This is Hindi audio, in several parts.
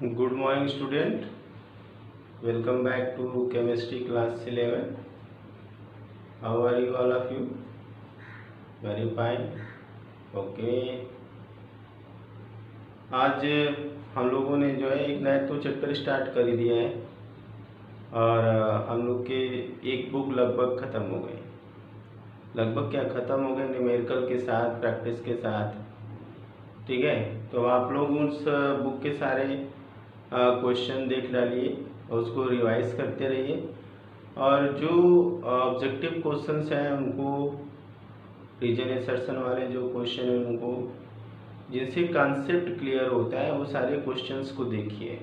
Good morning, student. Welcome back to chemistry class 11. How are you, all of you? Very fine. Okay. आज हम लोगों ने जो है एक नया तो चैप्टर स्टार्ट कर ही दिया है और हम लोग के एक बुक लगभग ख़त्म हो गई। लगभग क्या ख़त्म हो गए, न्यूमेरिकल के साथ, प्रैक्टिस के साथ। ठीक है, तो आप लोग उस बुक के सारे क्वेश्चन देख डालिए और उसको रिवाइज करते रहिए और जो ऑब्जेक्टिव क्वेश्चंस हैं उनको, रीजन एसर्शन वाले जो क्वेश्चन हैं उनको, जिनसे कॉन्सेप्ट क्लियर होता है वो सारे क्वेश्चंस को देखिए।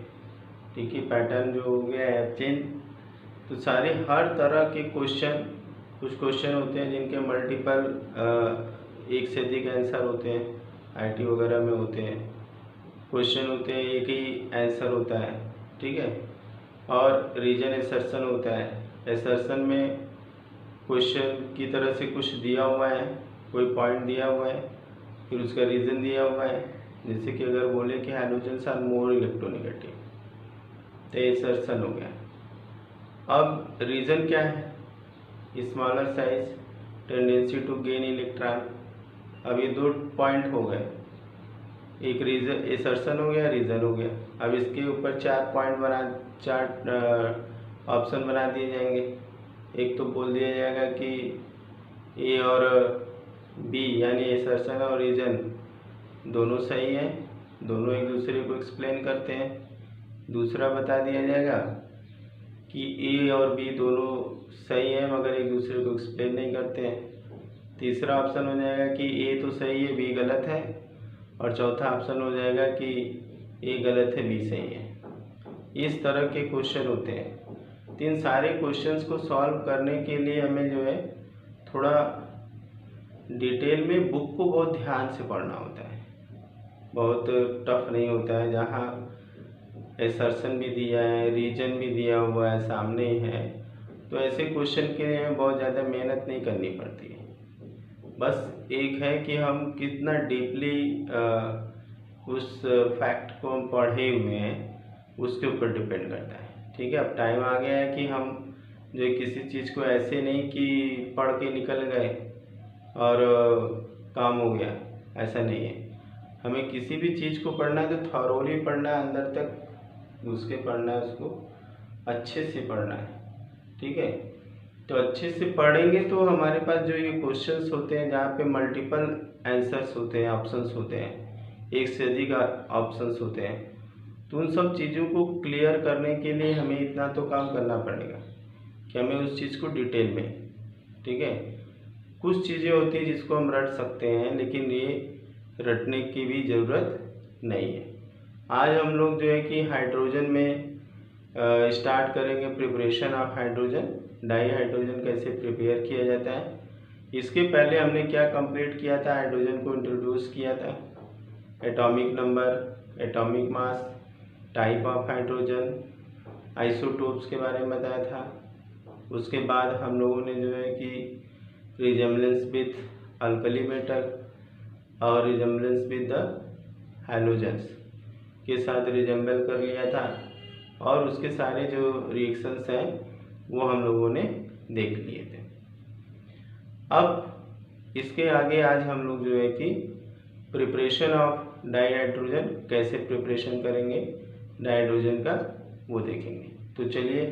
ठीक है, पैटर्न जो हो गया है चेंज, तो सारे हर तरह के क्वेश्चन, कुछ क्वेश्चन होते हैं जिनके मल्टीपल एक से अधिक आंसर होते हैं, आईटी वगैरह में होते हैं। क्वेश्चन होते हैं एक ही आंसर होता है। ठीक है, और रीजन एसर्शन होता है। एसर्शन में क्वेश्चन की तरह से कुछ दिया हुआ है, कोई पॉइंट दिया हुआ है, फिर उसका रीज़न दिया हुआ है। जैसे कि अगर बोले कि हाइड्रोजन आर मोर इलेक्ट्रोनेगेटिव, तो एसर्शन हो गया। अब रीज़न क्या है? Smaller size, tendency to gain electron. अब ये दो पॉइंट हो गए, एक रीजन एसर्शन हो गया, रीज़न हो गया। अब इसके ऊपर चार ऑप्शन बना दिए जाएंगे। एक तो बोल दिया जाएगा कि ए और बी यानी एसर्शन और रीजन दोनों सही हैं, दोनों एक दूसरे को एक्सप्लेन करते हैं। दूसरा बता दिया जाएगा कि ए और बी दोनों सही हैं मगर एक दूसरे को एक्सप्लेन नहीं करते हैं। तीसरा ऑप्शन हो जाएगा कि ए तो सही है, बी गलत है। और चौथा ऑप्शन हो जाएगा कि ए गलत है, बी सही है। इस तरह के क्वेश्चन होते हैं। तो इन सारे क्वेश्चंस को सॉल्व करने के लिए हमें जो है थोड़ा डिटेल में बुक को बहुत ध्यान से पढ़ना होता है। बहुत टफ नहीं होता है, जहाँ एसर्शन भी दिया है, रीजन भी दिया हुआ है, सामने ही है। तो ऐसे क्वेश्चन के लिए हमें बहुत ज़्यादा मेहनत नहीं करनी पड़ती है। बस एक है कि हम कितना डीपली उस फैक्ट को हम पढ़े हुए हैं, उसके ऊपर डिपेंड करता है। ठीक है, अब टाइम आ गया है कि हम जो किसी चीज़ को ऐसे नहीं कि पढ़ के निकल गए और काम हो गया, ऐसा नहीं है। हमें किसी भी चीज़ को पढ़ना है तो थॉरोली पढ़ना है, अंदर तक घुस के पढ़ना है, उसको अच्छे से पढ़ना है। ठीक है, तो अच्छे से पढ़ेंगे तो हमारे पास जो ये क्वेश्चंस होते हैं जहाँ पे मल्टीपल आंसर्स होते हैं, ऑप्शंस होते हैं, एक से अधिक ऑप्शंस होते हैं, तो उन सब चीज़ों को क्लियर करने के लिए हमें इतना तो काम करना पड़ेगा कि हमें उस चीज़ को डिटेल में, ठीक है, कुछ चीज़ें होती हैं जिसको हम रट सकते हैं, लेकिन ये रटने की भी ज़रूरत नहीं है। आज हम लोग जो है कि हाइड्रोजन में स्टार्ट करेंगे preparation of hydrogen. Di hydrogen कैसे प्रिपेयर किया जाता है। इसके पहले हमने क्या कंप्लीट किया था, हाइड्रोजन को इंट्रोड्यूस किया था। Atomic number, atomic mass, type of hydrogen, isotopes के बारे में बताया था। उसके बाद हम लोगों ने जो है कि रिजेम्बलेंस विथ अल्कली मेटल और रिजेम्बलेंस विद द हैलोजेंस के साथ रिजेम्बल कर लिया था, और उसके सारे जो रिएक्शंस हैं वो हम लोगों ने देख लिए थे। अब इसके आगे आज हम लोग जो है कि प्रिपरेशन ऑफ डाई हाइड्रोजन, कैसे प्रिपरेशन करेंगे डाई हाइड्रोजन का, वो देखेंगे। तो चलिए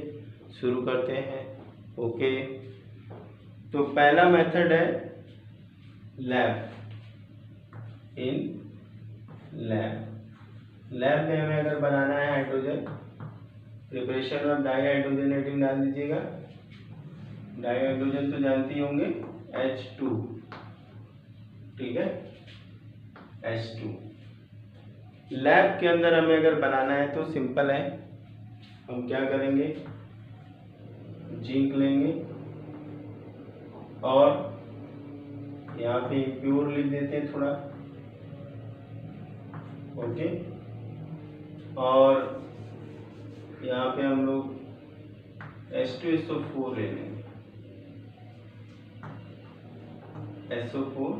शुरू करते हैं। ओके, तो पहला मेथड है लैब। इन लैब में हमें अगर बनाना है hydrogen, preparation of di hydrogen heading डाल दीजिएगा। डाई हाइड्रोजन तो जानते ही होंगे, H2, ठीक है, H2। लैब के अंदर हमें अगर बनाना है तो सिंपल है, हम क्या करेंगे, जिंक लेंगे और यहाँ पे प्योर लिख देते हैं थोड़ा, ओके, और यहाँ पे हम लोग H2SO4 ले लेंगे, SO4,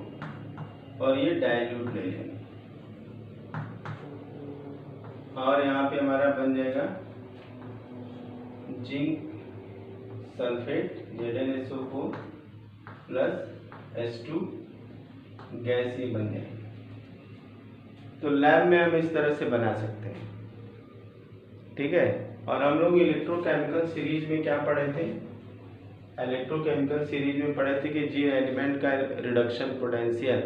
और ये डाइल्यूट ले लेंगे। और यहाँ पे हमारा बन जाएगा zinc sulphate ZnSO4 plus H2 gas, ये बन जाएगी। तो लैब में हम इस तरह से बना सकते हैं, ठीक है। और हम लोग इलेक्ट्रोकेमिकल सीरीज में क्या पढ़े थे? इलेक्ट्रोकेमिकल सीरीज में पढ़े थे कि जिन एलिमेंट का रिडक्शन पोटेंशियल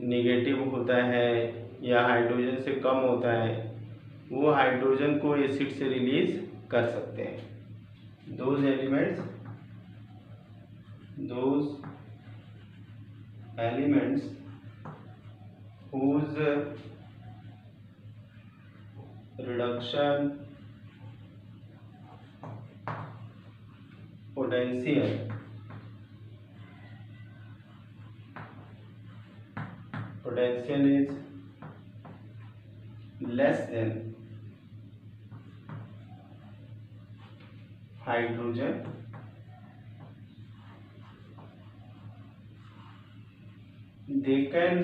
निगेटिव होता है या हाइड्रोजन से कम होता है, वो हाइड्रोजन को एसिड से रिलीज कर सकते हैं। Those elements whose reduction potential is less than hydrogen, they can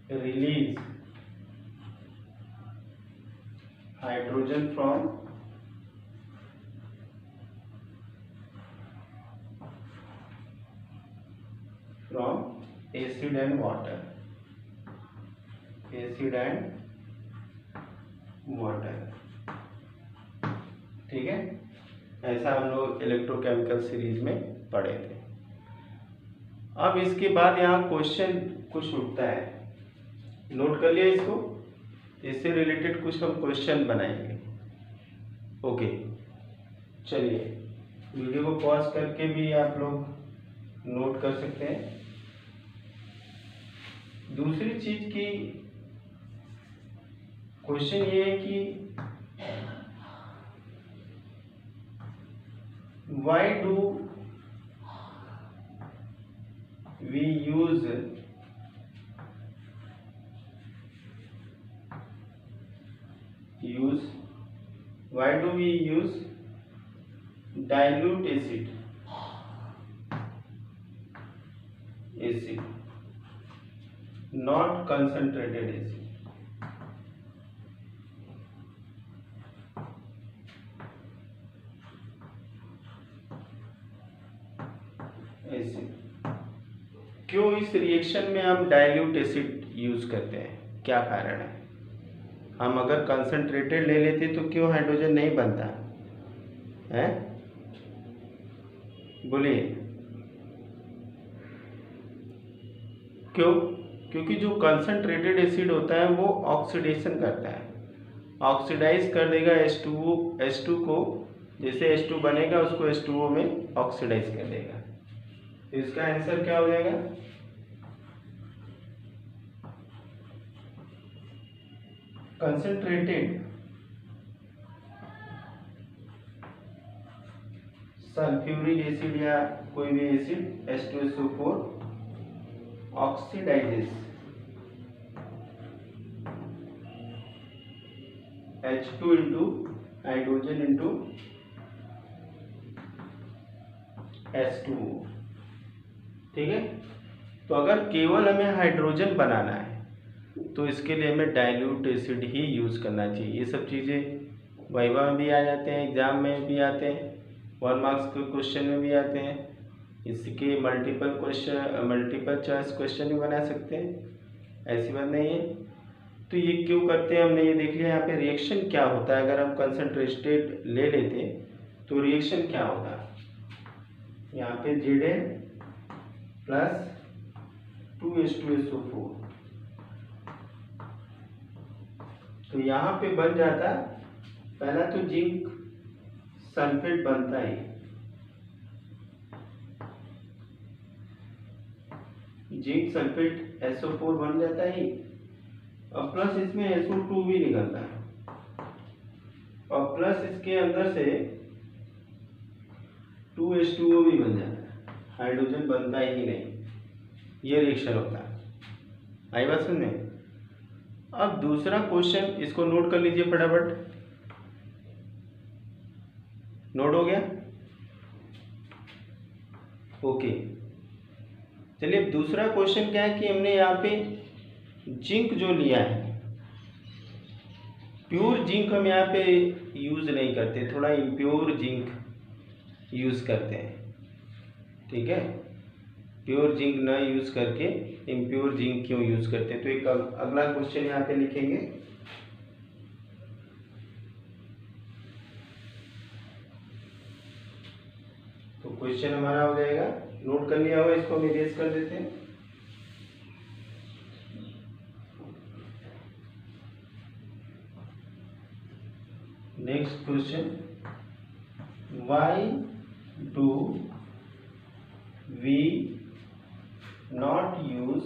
release hydrogen from acid and water, ठीक है। ऐसा हम लोग इलेक्ट्रोकेमिकल सीरीज में पढ़े थे। अब इसके बाद यहाँ क्वेश्चन कुछ उठता है, नोट कर लिया इसको। इससे रिलेटेड कुछ हम क्वेश्चन बनाएंगे। ओके, चलिए वीडियो को पॉज करके भी आप लोग नोट कर सकते हैं। दूसरी चीज की क्वेश्चन ये है कि why do we use dilute acid, not concentrated acid? क्यों इस रिएक्शन में हम डाइल्यूट एसिड यूज करते हैं? क्या कारण है? हम अगर कंसंट्रेटेड ले लेते तो क्यों हाइड्रोजन नहीं बनता है? बोलिए क्यों? क्योंकि जो कंसंट्रेटेड एसिड होता है वो ऑक्सीडेशन करता है, ऑक्सीडाइज कर देगा H2 को। जैसे H2 बनेगा उसको H2O में ऑक्सीडाइज कर देगा। इसका आंसर क्या हो जाएगा? कंसंट्रेटेड सल्फ्यूरिक एसिड या कोई भी acid H2SO4 oxidises H2 into hydrogen into H2O, ठीक है। तो अगर केवल हमें हाइड्रोजन बनाना है तो इसके लिए हमें डाइल्यूट एसिड ही यूज़ करना चाहिए। ये सब चीज़ें वाइवा में भी आ जाते हैं, एग्जाम में भी आते हैं, 1 मार्क्स के क्वेश्चन में भी आते हैं। इसके मल्टीपल चॉइस क्वेश्चन भी बना सकते हैं, ऐसी बात नहीं है। तो ये क्यों करते हैं हमने ये देख लिया। यहाँ पे रिएक्शन क्या होता है, अगर हम कंसंट्रेटेड ले लेते तो रिएक्शन क्या होता है। यहाँ पे Zn प्लस 2H2SO4, तो यहाँ पे बन जाता पहला तो जिंक सल्फेट बनता ही, जिंक सल्फेट SO4 बन जाता ही, और प्लस इसमें SO2 भी निकलता है, और प्लस इसके अंदर से 2H2O भी बन जाता है। हाइड्रोजन बनता ही नहीं, ये रिएक्शन होता है। आई बात समझ में? अब दूसरा क्वेश्चन, इसको नोट कर लीजिए फटाफट। नोट हो गया? ओके। चलिए अब दूसरा क्वेश्चन क्या है कि हमने यहाँ पे जिंक जो लिया है, प्योर जिंक हम यहाँ पे यूज़ नहीं करते, थोड़ा इम्प्योर जिंक यूज़ करते हैं। ठीक है, प्योर जिंक ना यूज़ करके इम्प्योर जिंक क्यों यूज़ करते हैं, तो एक अगला क्वेश्चन यहाँ पे लिखेंगे। तो क्वेश्चन हमारा हो जाएगा, नोट कर लिया होगा, इसको हम इरेज कर देते हैं। Next question, why do we not use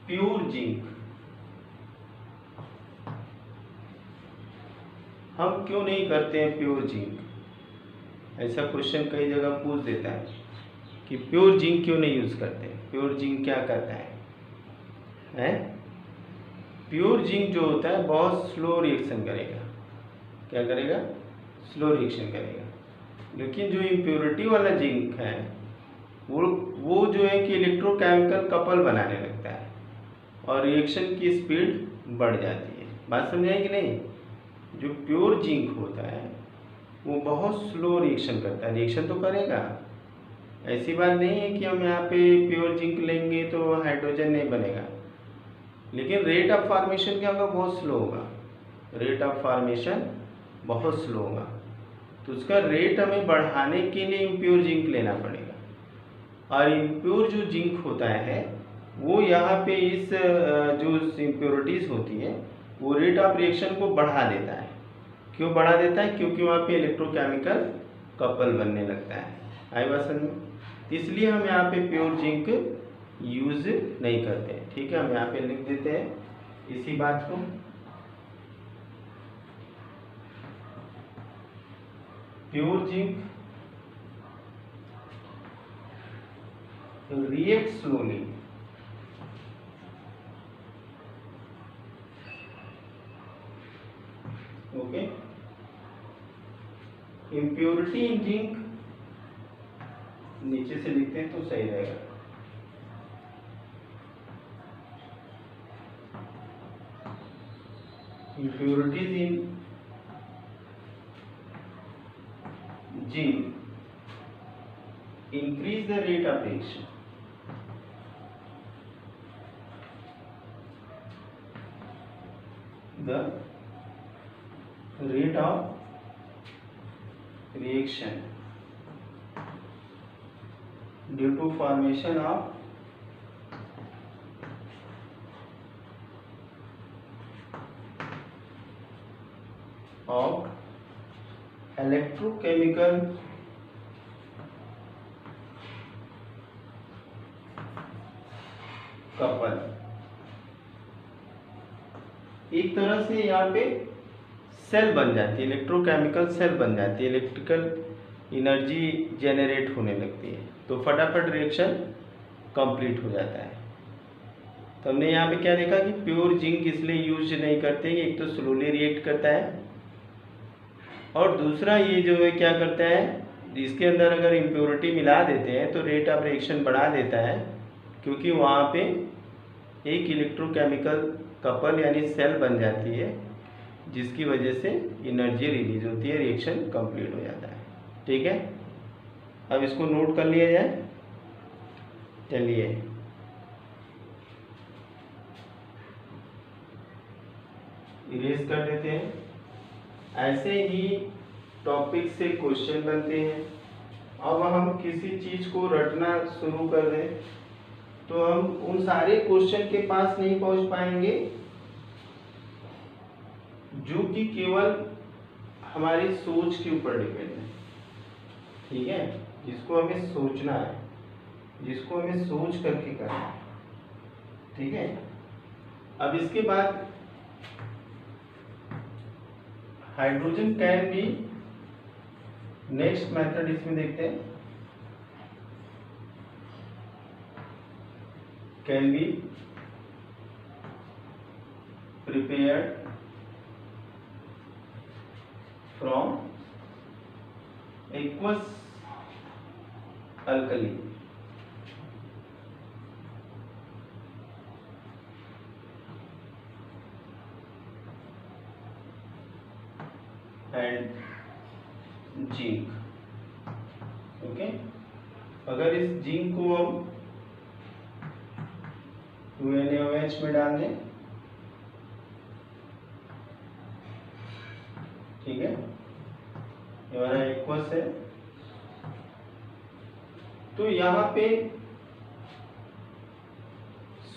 pure zinc, हम क्यों नहीं करते हैं प्योर जिंक? ऐसा क्वेश्चन कई जगह पूछ देता है कि प्योर जिंक क्यों नहीं यूज करते, प्योर जिंक क्या करता है? प्योर जिंक जो होता है बहुत स्लो रिएक्शन करेगा। क्या करेगा? स्लो रिएक्शन करेगा। लेकिन जो इम्प्योरिटी वाला जिंक है वो जो है कि इलेक्ट्रोकेमिकल कपल बनाने लगता है और रिएक्शन की स्पीड बढ़ जाती है। बात समझाए कि नहीं? जो प्योर जिंक होता है वो बहुत स्लो रिएक्शन करता है, रिएक्शन तो करेगा, ऐसी बात नहीं है कि हम यहाँ पे प्योर जिंक लेंगे तो हाइड्रोजन नहीं बनेगा, लेकिन रेट ऑफ फॉर्मेशन क्या होगा? बहुत स्लो होगा, रेट ऑफ फॉर्मेशन बहुत स्लो होगा। तो उसका रेट हमें बढ़ाने के लिए इम्प्योर जिंक लेना पड़ेगा। और इम्प्योर जो जिंक होता है वो यहाँ पे इस जो इम्प्योरिटीज़ होती है वो रेट ऑफ रिएक्शन को बढ़ा देता है। क्यों बढ़ा देता है? क्योंकि वहाँ पे इलेक्ट्रोकेमिकल कपल बनने लगता है। आई बात समझ में? इसलिए हम यहाँ पे प्योर जिंक यूज नहीं करते हैं। ठीक है, हम यहाँ पे लिख देते हैं इसी बात को। Pure zinc react slowly okay, impurity in zinc नीचे से लिखते हैं तो सही रहेगा। impurities in zinc increase the rate of reaction, the rate of reaction due to formation of electrochemical couple. एक तरह से यहाँ पे सेल बन जाती है, इलेक्ट्रोकेमिकल सेल बन जाती है, इलेक्ट्रिकल एनर्जी जेनरेट होने लगती है, तो फटाफट रिएक्शन कंप्लीट हो जाता है। तो हमने यहाँ पे क्या देखा कि प्योर जिंक इसलिए यूज नहीं करते कि एक तो स्लोली रिएक्ट करता है और दूसरा ये जो है क्या करता है, इसके अंदर अगर इम्प्योरिटी मिला देते हैं तो रेट ऑफ रिएक्शन बढ़ा देता है, क्योंकि वहाँ पे एक इलेक्ट्रोकेमिकल कपल यानी सेल बन जाती है जिसकी वजह से एनर्जी रिलीज होती है, रिएक्शन कंप्लीट हो जाता है। ठीक है, अब इसको नोट कर लिया जाए। चलिए इरेज कर देते हैं। ऐसे ही टॉपिक से क्वेश्चन बनते हैं। अब हम किसी चीज को रटना शुरू कर दें तो हम उन सारे क्वेश्चन के पास नहीं पहुंच पाएंगे जो कि केवल हमारी सोच के ऊपर डिपेंड है। ठीक है, जिसको हमें सोचना है, जिसको हमें सोच करके करना है। ठीक है, अब इसके बाद hydrogen can be, next method इसमें देखते हैं, can be prepared from aqueous alkali and zinc. Okay, अगर इस जिंक को हम 2NaOH में डाल दें, ठीक है, ये हमारा एक्वस है, तो यहाँ पे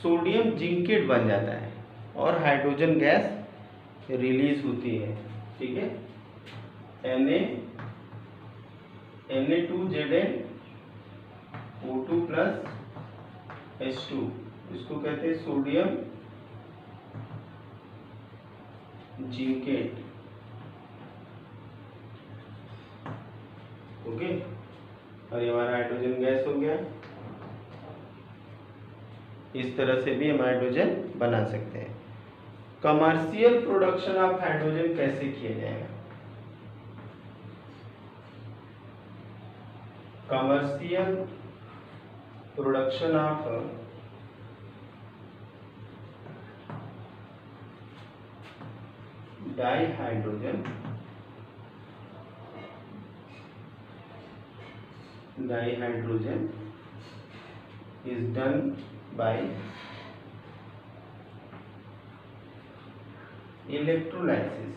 सोडियम जिंकेट बन जाता है और हाइड्रोजन गैस रिलीज होती है। ठीक है, Na2Zn O2 प्लस H2, इसको कहते हैं सोडियम जिंकेट। ओके, और ये हमारा हाइड्रोजन गैस हो गया। इस तरह से भी हम हाइड्रोजन बना सकते हैं। कमर्शियल प्रोडक्शन ऑफ हाइड्रोजन कैसे किया जाएगा? Commercial production of dihydrogen is done by electrolysis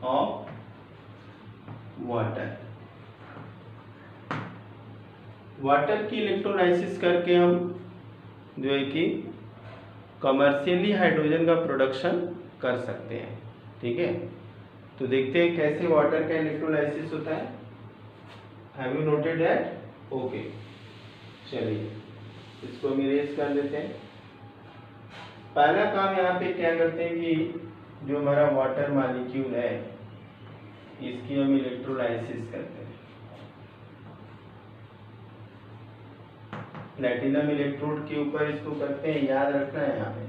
of water की इलेक्ट्रोलाइसिस करके हम जो है कि कमर्शियली हाइड्रोजन का प्रोडक्शन कर सकते हैं। ठीक है, तो देखते हैं कैसे वाटर का इलेक्ट्रोलाइसिस होता है। Have you noted that? Okay, चलिए इसको हम इरेज कर देते हैं। पहला काम यहाँ पे क्या करते हैं कि जो हमारा वाटर मॉलिक्यूल है इसकी हम इलेक्ट्रोलाइसिस करते हैं। प्लेटिनम इलेक्ट्रोड के ऊपर इसको करते हैं, याद रखना है यहाँ पे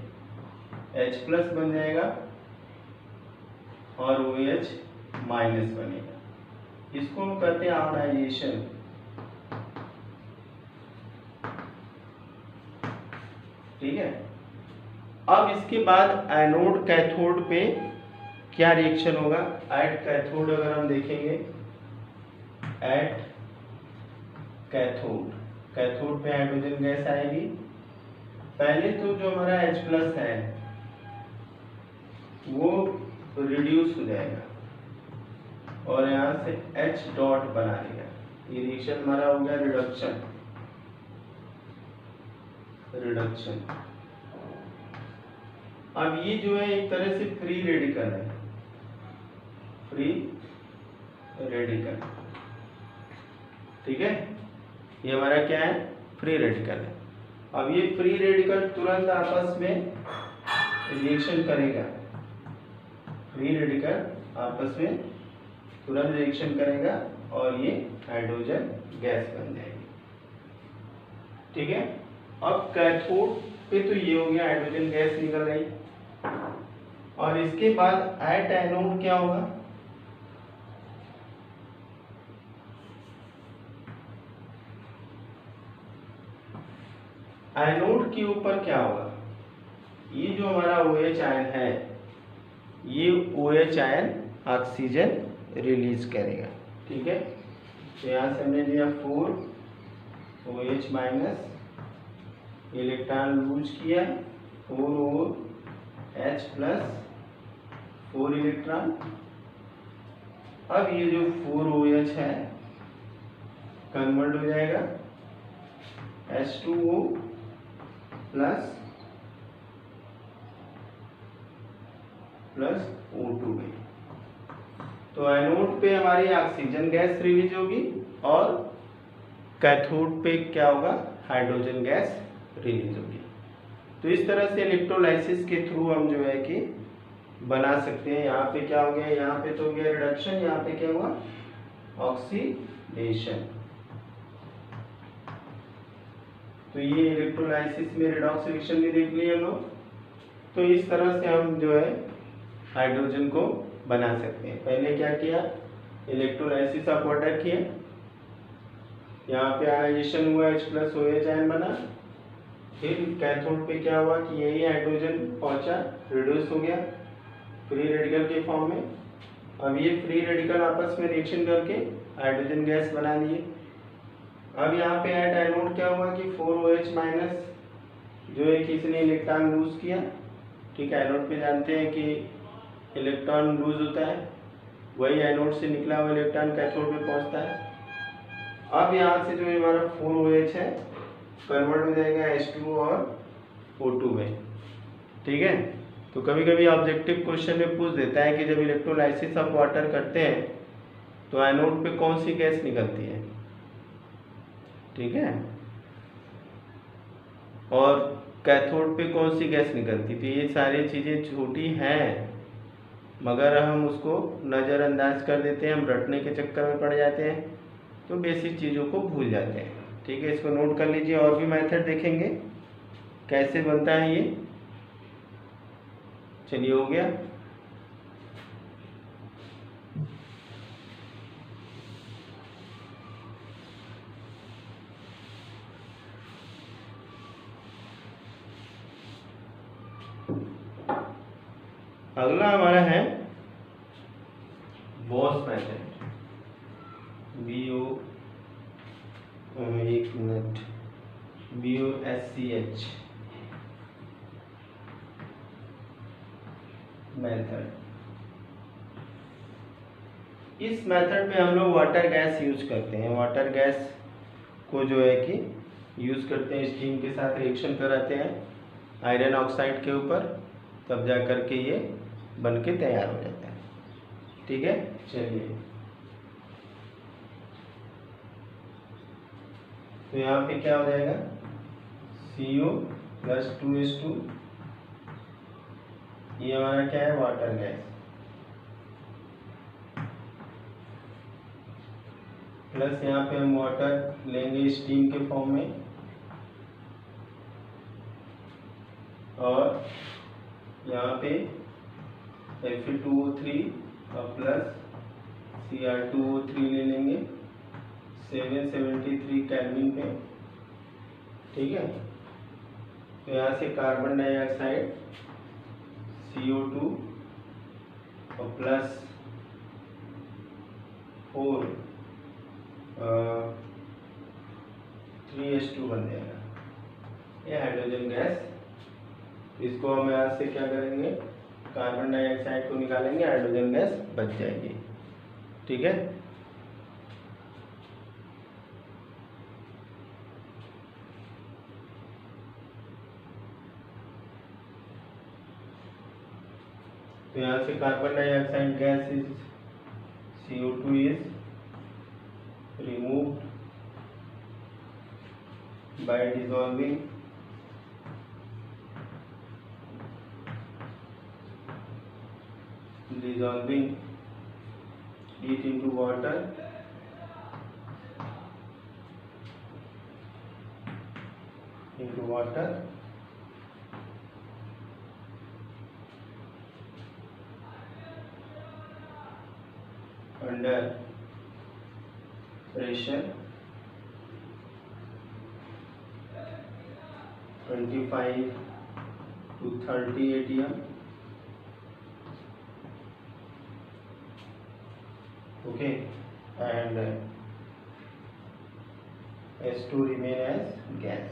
H प्लस बन जाएगा और OH माइनस बनेगा। इसको हम कहते हैं आयोनाइजेशन। ठीक है, अब इसके बाद एनोड कैथोड पे क्या रिएक्शन होगा? एट कैथोड अगर हम देखेंगे, एट कैथोड, कैथोड पे हाइड्रोजन गैस आएगी। पहले तो जो हमारा H प्लस है वो रिड्यूस हो जाएगा और यहाँ से H डॉट बना देगा। ये रिएक्शन हमारा हो गया रिडक्शन। अब ये जो है एक तरह से फ्री रेडिकल है, फ्री रेडिकल। ठीक है, ये हमारा क्या है? फ्री रेडिकल है। अब ये फ्री रेडिकल तुरंत आपस में रिएक्शन करेगा। फ्री रेडिकल आपस में तुरंत रिएक्शन करेगा और ये हाइड्रोजन गैस बन जाएगी। ठीक है, अब कैथोड पे तो ये हो गया, हाइड्रोजन गैस निकल गई। और इसके बाद एट एनोड क्या होगा? एनोड के ऊपर क्या होगा? ये जो हमारा OH आयन है, ये OH आयन ऑक्सीजन रिलीज करेगा। ठीक है, तो यहाँ से हमने लिया 4 OH माइनस, इलेक्ट्रॉन लूज किया 4 OH प्लस 4 इलेक्ट्रॉन। अब ये जो 4 OH है कन्वर्ट हो जाएगा H2O प्लस O2 में। तो एनोड पे हमारी ऑक्सीजन गैस रिलीज होगी और कैथोड पे क्या होगा? हाइड्रोजन गैस रिलीज होगी। तो इस तरह से इलेक्ट्रोलाइसिस के थ्रू हम जो है कि बना सकते हैं। यहाँ पे क्या हो गया? यहाँ पे तो हो गया रिडक्शन, यहाँ पे क्या हुआ? ऑक्सीडेशन। तो ये इलेक्ट्रोलाइसिस में रिडॉक्स रिएक्शन भी देख लिए हम लोग। तो इस तरह से हम जो है हाइड्रोजन को बना सकते हैं। पहले क्या किया, इलेक्ट्रोलाइसिस ऑफ वाटर किया, यहाँ पे आयनाइजेशन हुआ, H+ आयन बना, फिर कैथोड पे क्या हुआ कि यही हाइड्रोजन पहुंचा, रिड्यूस हो गया फ्री रेडिकल के फॉर्म में। अब ये फ्री रेडिकल आपस में रिएक्शन करके हाइड्रोजन गैस बना लिए। अब यहाँ पे एट एनोड क्या हुआ कि 4OH- जो है कि इसने इलेक्ट्रॉन लूज किया। ठीक है, एनोड पे जानते हैं कि इलेक्ट्रॉन लूज होता है, वही एनोड से निकला हुआ इलेक्ट्रॉन कैथोड पे पहुंचता है। अब यहाँ से जो हमारा 4OH है कन्वर्ट हो जाएगा H2O और O2 में। ठीक है, तो कभी कभी ऑब्जेक्टिव क्वेश्चन में पूछ देता है कि जब इलेक्ट्रोलाइसिस ऑफ वाटर करते हैं तो एनोड पे कौन सी गैस निकलती है। ठीक है, और कैथोड पे कौन सी गैस निकलती है। तो ये सारी चीज़ें छोटी हैं मगर हम उसको नज़रअंदाज कर देते हैं, हम रटने के चक्कर में पड़ जाते हैं, तो बेसिक चीज़ों को भूल जाते हैं। ठीक है, इसको नोट कर लीजिए। और भी मेथड देखेंगे कैसे बनता है ये। चलिए, हो गया। अगला हमारा है बॉस मेथड। एक मिनट, BOSCH मेथड। इस मेथड में हम लोग वाटर गैस यूज करते हैं। वाटर गैस को जो है कि यूज करते हैं, स्टीम के साथ रिएक्शन कराते हैं आयरन ऑक्साइड के ऊपर, तब जा कर के ये बन के तैयार हो जाता है। ठीक है, चलिए, तो यहाँ पे क्या हो जाएगा, CO+2H2, ये हमारा क्या है, वाटर गैस, प्लस यहाँ पे हम वाटर लेंगे स्टीम के फॉर्म में, और यहाँ पे Fe2O3 और प्लस Cr2O3 ले लेंगे 773 केल्विन पे। ठीक है, तो यहाँ से कार्बन डाइऑक्साइड CO2 और प्लस 3H2 बन जाएगा, ये हाइड्रोजन गैस। इसको हम यहाँ से क्या करेंगे, कार्बन डाइऑक्साइड को निकालेंगे, हाइड्रोजन गैस बच जाएगी। ठीक है, तो यहाँ से carbon dioxide gas is CO2 is removed by dissolving it into water under pressure 25 to 30 atm. Okay, and H2 remain as gas.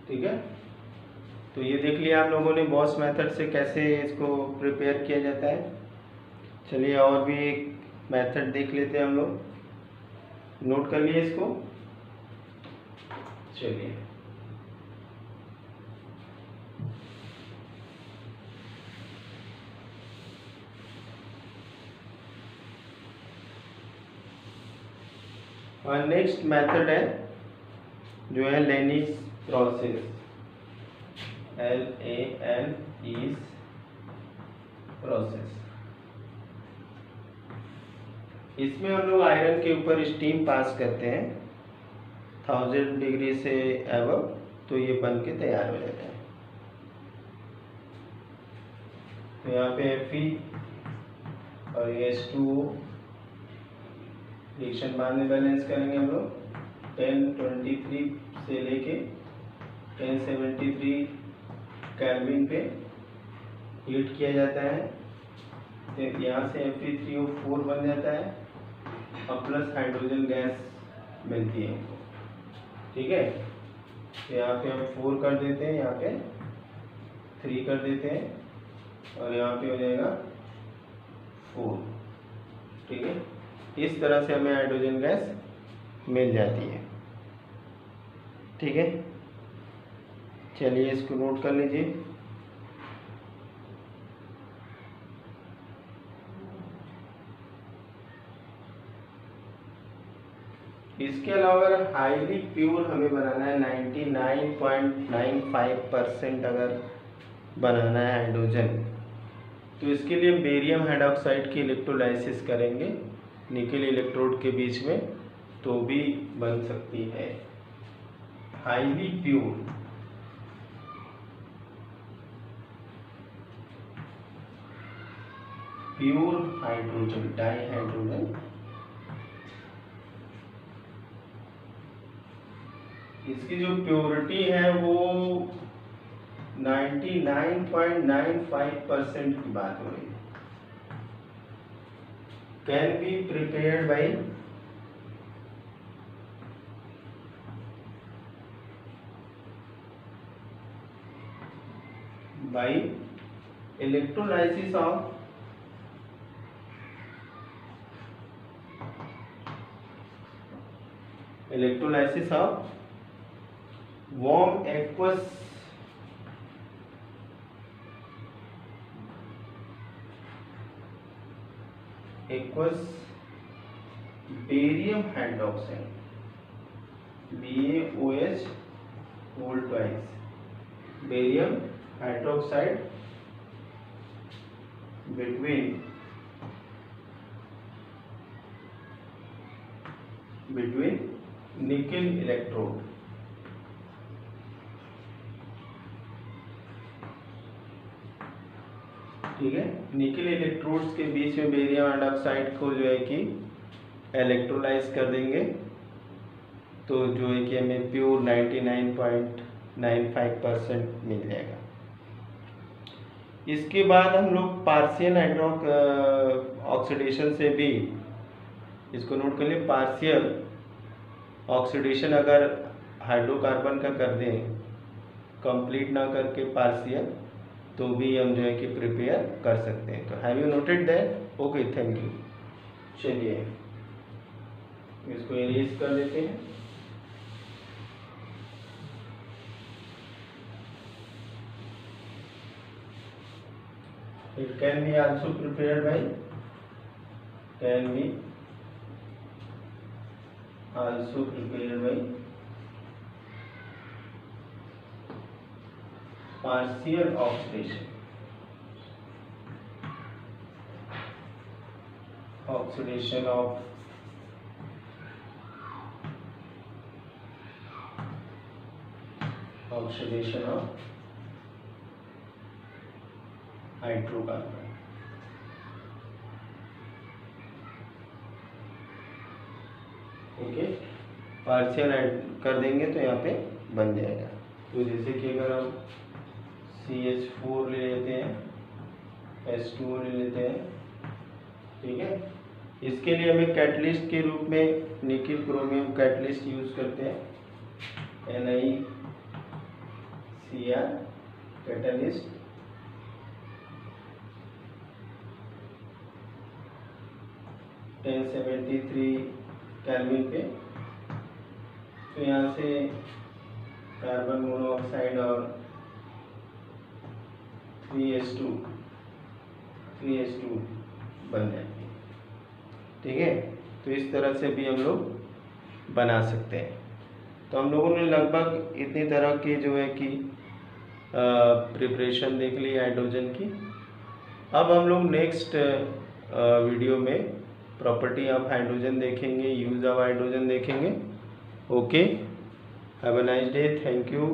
ठीक है, तो ये देख लिया आप लोगों ने बॉस मेथड से कैसे इसको प्रिपेयर किया जाता है। चलिए, और भी एक मेथड देख लेते हैं हम लोग, नोट कर लिए इसको। चलिए, और नेक्स्ट मेथड है जो है लेनिस प्रोसेस, LANIS प्रोसेस। इसमें हम लोग आयरन के ऊपर स्टीम पास करते हैं 1000 डिग्री से एबव, तो ये बन के तैयार हो जाता है। तो यहाँ पे Fe और H2O रिएक्शन बाद में बैलेंस करेंगे हम लोग। 1023 से लेके 1073 केल्विन पे हीट किया जाता है। तो यहाँ से Fe3O4 बन जाता है और प्लस हाइड्रोजन गैस मिलती है, ठीक है। तो यहाँ पे हम 4 कर देते हैं, यहाँ पे 3 कर देते हैं और यहाँ पे हो जाएगा 4, ठीक है। इस तरह से हमें हाइड्रोजन गैस मिल जाती है, ठीक है। चलिए इसको नोट कर लीजिए। इसके अलावा अगर हाईली प्योर हमें बनाना है 99.95% अगर बनाना है हाइड्रोजन, तो इसके लिए बेरियम हाइड्रोक्साइड की इलेक्ट्रोलाइसिस करेंगे निकेल इलेक्ट्रोड के बीच में, तो भी बन सकती है highly pure hydrogen, di hydrogen. इसकी जो प्योरिटी है वो 99.95% की बात हो रही है। Can be prepared by electrolysis of warm aqueous barium hydroxide BaOH whole twice barium hydroxide between nickel electrode, ठीक है। निकेल इलेक्ट्रोड्स के बीच में बेरियम हाइड्रोक्साइड को जो है कि इलेक्ट्रोलाइज कर देंगे, तो जो है कि हमें प्योर 99.95% मिल जाएगा। इसके बाद हम लोग पार्शियल ऑक्सीडेशन से भी, इसको नोट कर लिए, पार्शियल ऑक्सीडेशन अगर हाइड्रोकार्बन का कर दें, कंप्लीट ना करके पार्शियल, तो भी हम जो है कि प्रिपेयर कर सकते हैं। तो have you noted that? Okay, thank you. चलिए इसको इरेज कर देते हैं। It can be also prepared by partial oxidation of hydrocarbon, okay. Partial add कर देंगे तो यहाँ पे बन जाएगा। तो जैसे कि अगर हम CH4 ले लेते हैं, H2O ले लेते हैं, ठीक है। इसके लिए हमें कैटलिस्ट के रूप में निकेल क्रोमियम कैटलिस्ट यूज करते हैं, NiCr कैटलिस्ट। केल्विन पे, तो यहाँ से कार्बन मोनोऑक्साइड और 3H2 बन जाती है, ठीक है। तो इस तरह से भी हम लोग बना सकते हैं। तो हम लोगों ने लगभग इतनी तरह की जो है कि प्रिपरेशन देख ली हाइड्रोजन की। अब हम लोग नेक्स्ट वीडियो में प्रॉपर्टी ऑफ हाइड्रोजन देखेंगे, यूज ऑफ हाइड्रोजन देखेंगे। Okay, have a nice day, thank you.